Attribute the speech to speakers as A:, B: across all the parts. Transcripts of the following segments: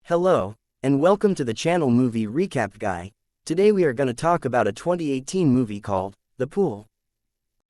A: Hello, and welcome to the channel Movie Recap Guy. Today we are gonna talk about a 2018 movie called The Pool.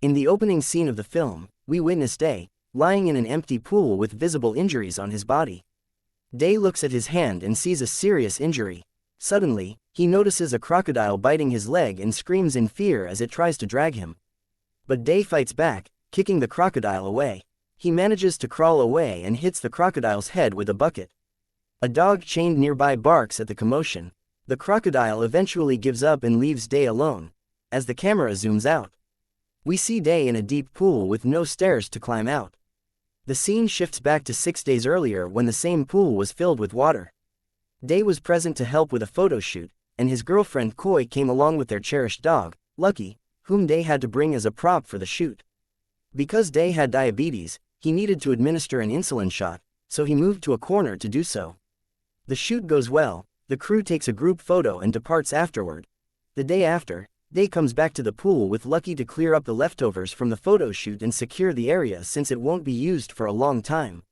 A: In the opening scene of the film, we witness Day, lying in an empty pool with visible injuries on his body. Day looks at his hand and sees a serious injury. Suddenly, he notices a crocodile biting his leg and screams in fear as it tries to drag him. But Day fights back, kicking the crocodile away. He manages to crawl away and hits the crocodile's head with a bucket. A dog chained nearby barks at the commotion. The crocodile eventually gives up and leaves Day alone. As the camera zooms out, we see Day in a deep pool with no stairs to climb out. The scene shifts back to 6 days earlier when the same pool was filled with water. Day was present to help with a photo shoot, and his girlfriend Koi came along with their cherished dog, Lucky, whom Day had to bring as a prop for the shoot. Because Day had diabetes, he needed to administer an insulin shot, so he moved to a corner to do so. The shoot goes well, the crew takes a group photo and departs afterward. The day after, Day comes back to the pool with Lucky to clear up the leftovers from the photo shoot and secure the area since it won't be used for a long time.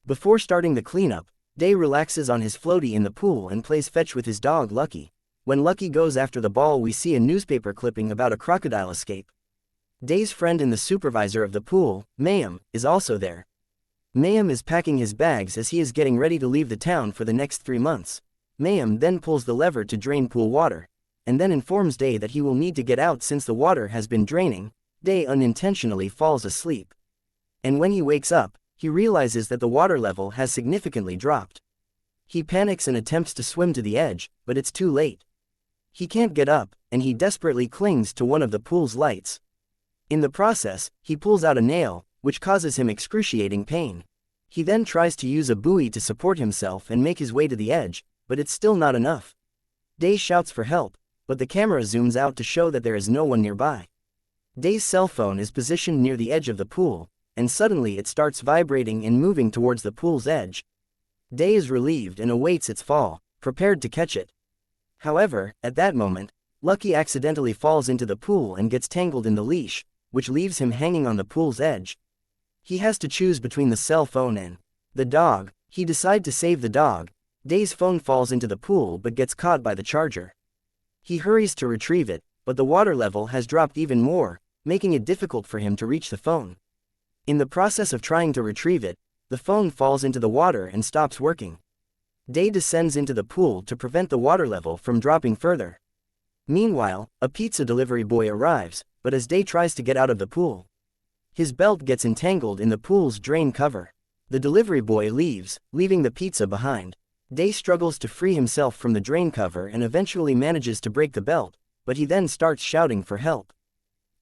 A: Before starting the cleanup, Day relaxes on his floaty in the pool and plays fetch with his dog Lucky. When Lucky goes after the ball, we see a newspaper clipping about a crocodile escape. Day's friend and the supervisor of the pool, Mayim, is also there. Mayim is packing his bags as he is getting ready to leave the town for the next 3 months. Mayim then pulls the lever to drain pool water, and then informs Day that he will need to get out since the water has been draining. Day unintentionally falls asleep. And when he wakes up, he realizes that the water level has significantly dropped. He panics and attempts to swim to the edge, but it's too late. He can't get up, and he desperately clings to one of the pool's lights. In the process, he pulls out a nail, which causes him excruciating pain. He then tries to use a buoy to support himself and make his way to the edge, but it's still not enough. Day shouts for help, but the camera zooms out to show that there is no one nearby. Day's cell phone is positioned near the edge of the pool, and suddenly it starts vibrating and moving towards the pool's edge. Day is relieved and awaits its fall, prepared to catch it. However, at that moment, Lucky accidentally falls into the pool and gets tangled in the leash, which leaves him hanging on the pool's edge. He has to choose between the cell phone and the dog. He decides to save the dog. Day's phone falls into the pool but gets caught by the charger. He hurries to retrieve it, but the water level has dropped even more, making it difficult for him to reach the phone. In the process of trying to retrieve it, the phone falls into the water and stops working. Day descends into the pool to prevent the water level from dropping further. Meanwhile, a pizza delivery boy arrives, but as Day tries to get out of the pool, his belt gets entangled in the pool's drain cover. The delivery boy leaves, leaving the pizza behind. Day struggles to free himself from the drain cover and eventually manages to break the belt, but he then starts shouting for help.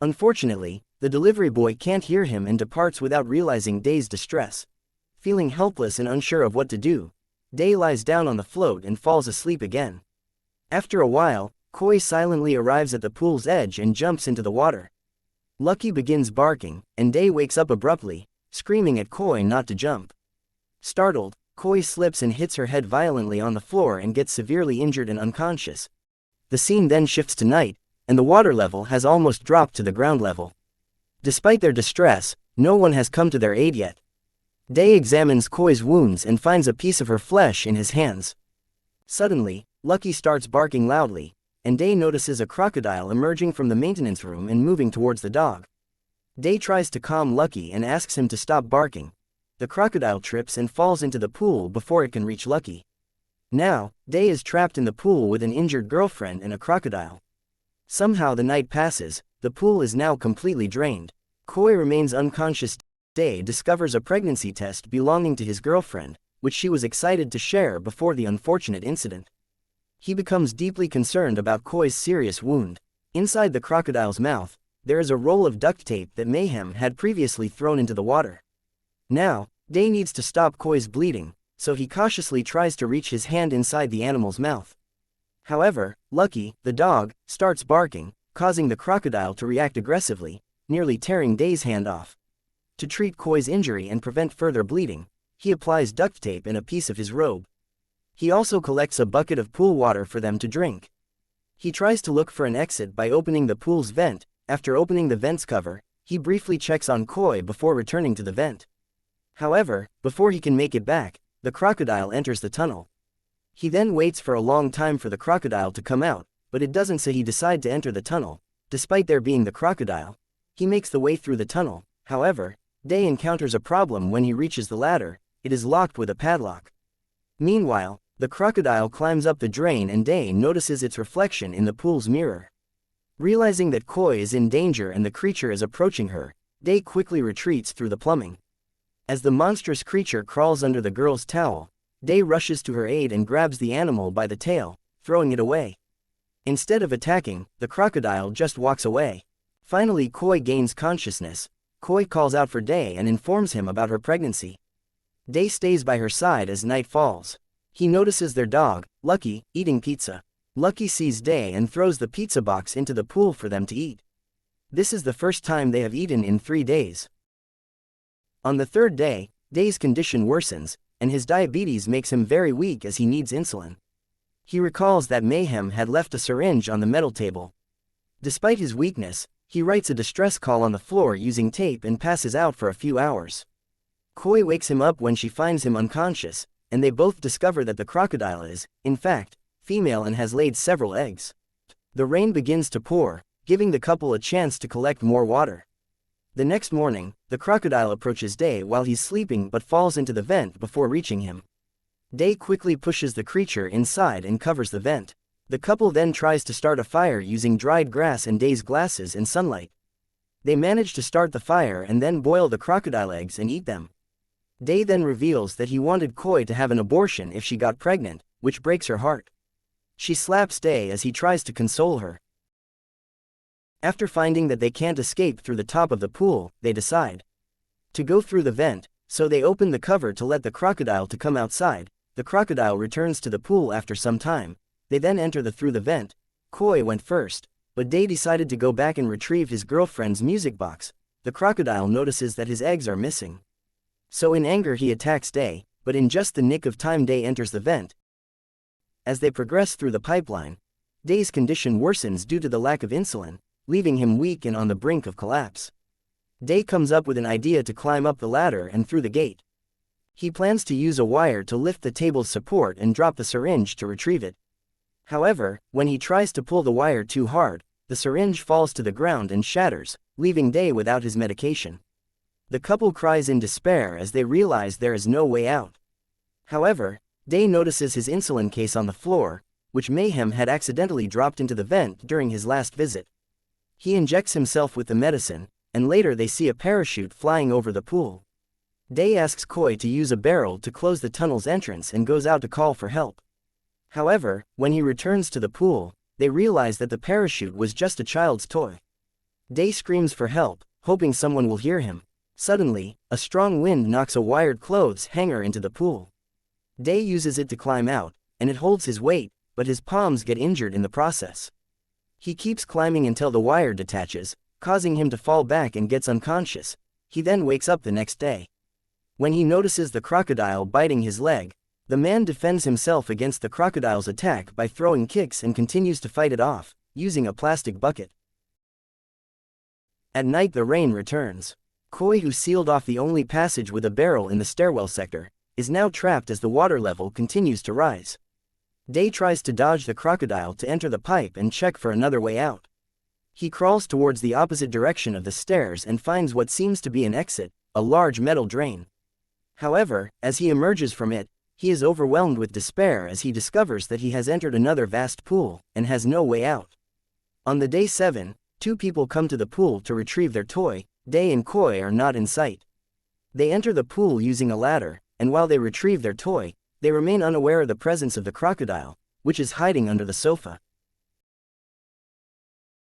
A: Unfortunately, the delivery boy can't hear him and departs without realizing Day's distress. Feeling helpless and unsure of what to do, Day lies down on the float and falls asleep again. After a while, Koi silently arrives at the pool's edge and jumps into the water. Lucky begins barking, and Day wakes up abruptly, screaming at Koi not to jump. Startled, Koi slips and hits her head violently on the floor and gets severely injured and unconscious. The scene then shifts to night, and the water level has almost dropped to the ground level. Despite their distress, no one has come to their aid yet. Day examines Koi's wounds and finds a piece of her flesh in his hands. Suddenly, Lucky starts barking loudly, and Day notices a crocodile emerging from the maintenance room and moving towards the dog. Day tries to calm Lucky and asks him to stop barking. The crocodile trips and falls into the pool before it can reach Lucky. Now, Day is trapped in the pool with an injured girlfriend and a crocodile. Somehow the night passes, the pool is now completely drained. Koi remains unconscious. Day discovers a pregnancy test belonging to his girlfriend, which she was excited to share before the unfortunate incident. He becomes deeply concerned about Koi's serious wound. Inside the crocodile's mouth, there is a roll of duct tape that Mayhem had previously thrown into the water. Now, Day needs to stop Koi's bleeding, so he cautiously tries to reach his hand inside the animal's mouth. However, Lucky, the dog, starts barking, causing the crocodile to react aggressively, nearly tearing Day's hand off. To treat Koi's injury and prevent further bleeding, he applies duct tape in a piece of his robe. He also collects a bucket of pool water for them to drink. He tries to look for an exit by opening the pool's vent. After opening the vent's cover, he briefly checks on Koi before returning to the vent. However, before he can make it back, the crocodile enters the tunnel. He then waits for a long time for the crocodile to come out, but it doesn't, so he decides to enter the tunnel. Despite there being the crocodile, he makes the way through the tunnel. However, Day encounters a problem when he reaches the ladder. It is locked with a padlock. Meanwhile, the crocodile climbs up the drain and Day notices its reflection in the pool's mirror. Realizing that Koi is in danger and the creature is approaching her, Day quickly retreats through the plumbing. As the monstrous creature crawls under the girl's towel, Day rushes to her aid and grabs the animal by the tail, throwing it away. Instead of attacking, the crocodile just walks away. Finally, Koi gains consciousness. Koi calls out for Day and informs him about her pregnancy. Day stays by her side as night falls. He notices their dog, Lucky, eating pizza. Lucky sees Day and throws the pizza box into the pool for them to eat. This is the first time they have eaten in 3 days. On the 3rd day, Day's condition worsens, and his diabetes makes him very weak as he needs insulin. He recalls that Mayhem had left a syringe on the metal table. Despite his weakness, he writes a distress call on the floor using tape and passes out for a few hours. Koi wakes him up when she finds him unconscious, and they both discover that the crocodile is, in fact, female and has laid several eggs. The rain begins to pour, giving the couple a chance to collect more water. The next morning, the crocodile approaches Day while he's sleeping but falls into the vent before reaching him. Day quickly pushes the creature inside and covers the vent. The couple then tries to start a fire using dried grass and Day's glasses and sunlight. They manage to start the fire and then boil the crocodile eggs and eat them. Day then reveals that he wanted Koi to have an abortion if she got pregnant, which breaks her heart. She slaps Day as he tries to console her. After finding that they can't escape through the top of the pool, they decide to go through the vent, so they open the cover to let the crocodile to come outside. The crocodile returns to the pool after some time. They then enter through the vent. Koi went first, but Day decided to go back and retrieve his girlfriend's music box. The crocodile notices that his eggs are missing. So in anger he attacks Day, but in just the nick of time Day enters the vent. As they progress through the pipeline, Day's condition worsens due to the lack of insulin, leaving him weak and on the brink of collapse. Day comes up with an idea to climb up the ladder and through the gate. He plans to use a wire to lift the table's support and drop the syringe to retrieve it. However, when he tries to pull the wire too hard, the syringe falls to the ground and shatters, leaving Day without his medication. The couple cries in despair as they realize there is no way out. However, Day notices his insulin case on the floor, which Mayhem had accidentally dropped into the vent during his last visit. He injects himself with the medicine, and later they see a parachute flying over the pool. Day asks Koi to use a barrel to close the tunnel's entrance and goes out to call for help. However, when he returns to the pool, they realize that the parachute was just a child's toy. Day screams for help, hoping someone will hear him. Suddenly, a strong wind knocks a wired clothes hanger into the pool. Day uses it to climb out, and it holds his weight, but his palms get injured in the process. He keeps climbing until the wire detaches, causing him to fall back and gets unconscious. He then wakes up the next day. When he notices the crocodile biting his leg, the man defends himself against the crocodile's attack by throwing kicks and continues to fight it off, using a plastic bucket. At night the rain returns. Koi, who sealed off the only passage with a barrel in the stairwell sector, is now trapped as the water level continues to rise. Day tries to dodge the crocodile to enter the pipe and check for another way out. He crawls towards the opposite direction of the stairs and finds what seems to be an exit, a large metal drain. However, as he emerges from it, he is overwhelmed with despair as he discovers that he has entered another vast pool, and has no way out. On the day 7, 2 people come to the pool to retrieve their toy. Day and Koi are not in sight. They enter the pool using a ladder, and while they retrieve their toy, they remain unaware of the presence of the crocodile, which is hiding under the sofa.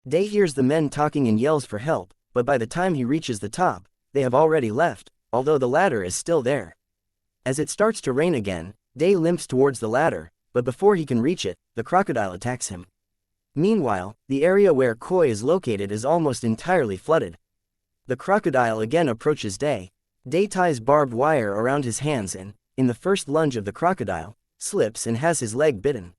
A: Day hears the men talking and yells for help, but by the time he reaches the top, they have already left, although the ladder is still there. As it starts to rain again, Day limps towards the ladder, but before he can reach it, the crocodile attacks him. Meanwhile, the area where Koi is located is almost entirely flooded. The crocodile again approaches Day. Day ties barbed wire around his hands and, in the first lunge of the crocodile, slips and has his leg bitten.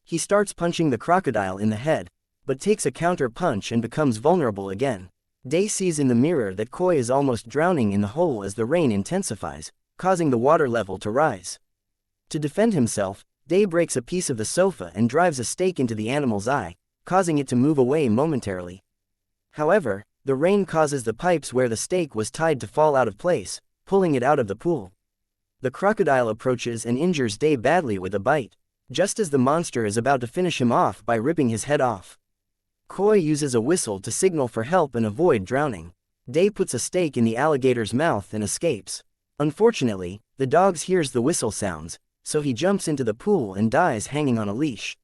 A: He starts punching the crocodile in the head, but takes a counter punch and becomes vulnerable again. Day sees in the mirror that Koi is almost drowning in the hole as the rain intensifies, causing the water level to rise. To defend himself, Day breaks a piece of the sofa and drives a stake into the animal's eye, causing it to move away momentarily. However, the rain causes the pipes where the stake was tied to fall out of place, pulling it out of the pool. The crocodile approaches and injures Day badly with a bite, just as the monster is about to finish him off by ripping his head off. Koi uses a whistle to signal for help and avoid drowning. Day puts a stake in the alligator's mouth and escapes. Unfortunately, the dog hears the whistle sounds, so he jumps into the pool and dies hanging on a leash.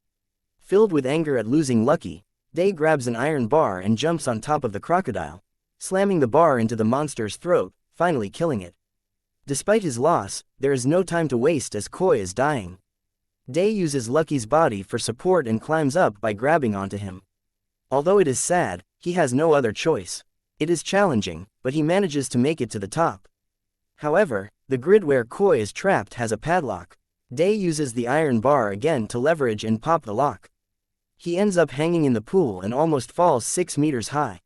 A: Filled with anger at losing Lucky, Day grabs an iron bar and jumps on top of the crocodile, slamming the bar into the monster's throat, finally killing it. Despite his loss, there is no time to waste as Koi is dying. Day uses Lucky's body for support and climbs up by grabbing onto him. Although it is sad, he has no other choice. It is challenging, but he manages to make it to the top. However, the grid where Koi is trapped has a padlock. Day uses the iron bar again to leverage and pop the lock. He ends up hanging in the pool and almost falls 6 meters high.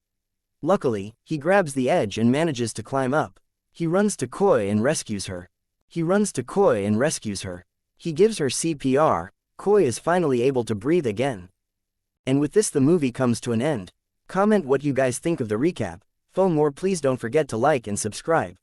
A: Luckily, he grabs the edge and manages to climb up. He runs to Koi and rescues her. He gives her CPR. Koi is finally able to breathe again. And with this the movie comes to an end. Comment what you guys think of the recap. For more, please don't forget to like and subscribe.